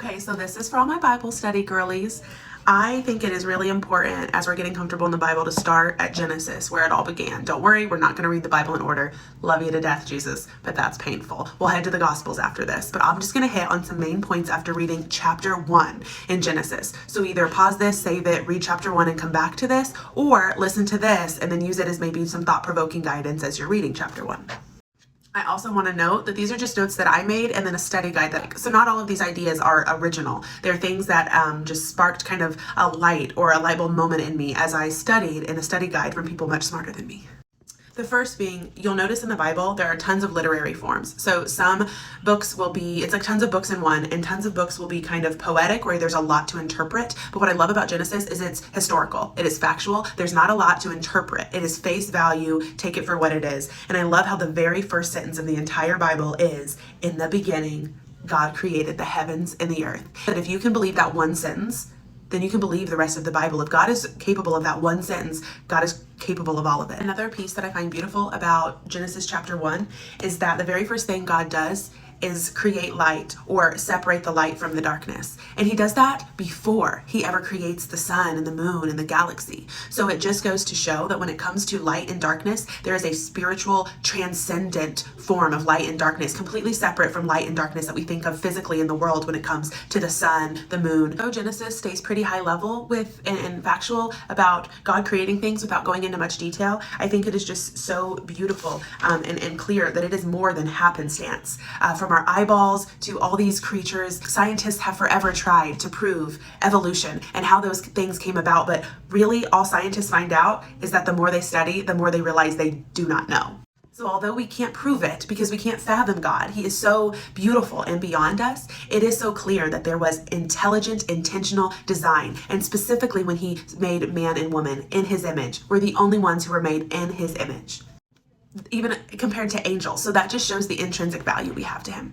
Okay, so this is for all my Bible study girlies. I think it is really important as we're getting comfortable in the Bible to start at Genesis, where it all began. Don't worry, we're not going to read the Bible in order. Love you to death, Jesus, but that's painful. We'll head to the Gospels after this, but I'm just going to hit on some main points after reading chapter 1 in Genesis. So either pause this, save it, read chapter 1 and come back to this, or listen to this and then use it as maybe some thought-provoking guidance as you're reading chapter 1. I also want to note that these are just notes that I made and then a study guide so not all of these ideas are original. They're things that just sparked kind of a light or a light bulb moment in me as I studied in a study guide from people much smarter than me. The first being, you'll notice in the Bible, there are tons of literary forms. So some books will be, it's like tons of books in one, and tons of books will be kind of poetic where there's a lot to interpret. But what I love about Genesis is it's historical. It is factual. There's not a lot to interpret. It is face value. Take it for what it is. And I love how the very first sentence of the entire Bible is, in the beginning, God created the heavens and the earth. That if you can believe that one sentence, then you can believe the rest of the Bible. If God is capable of that one sentence, God is capable of all of it. Another piece that I find beautiful about Genesis chapter 1 is that the very first thing God does is create light or separate the light from the darkness. And he does that before he ever creates the sun and the moon and the galaxy. So it just goes to show that when it comes to light and darkness, there is a spiritual transcendent form of light and darkness, completely separate from light and darkness that we think of physically in the world when it comes to the sun, the moon. Though Genesis stays pretty high level with and factual about God creating things without going into much detail, I think it is just so beautiful and clear that it is more than happenstance. From our eyeballs to all these creatures, scientists have forever tried to prove evolution and how those things came about, but really all scientists find out is that the more they study, the more they realize they do not know. So although we can't prove it because we can't fathom God, he is so beautiful and beyond us, it is so clear that there was intelligent, intentional design. And specifically when he made man and woman in his image, we're the only ones who were made in his image, even compared to angels. So that just shows the intrinsic value we have to him.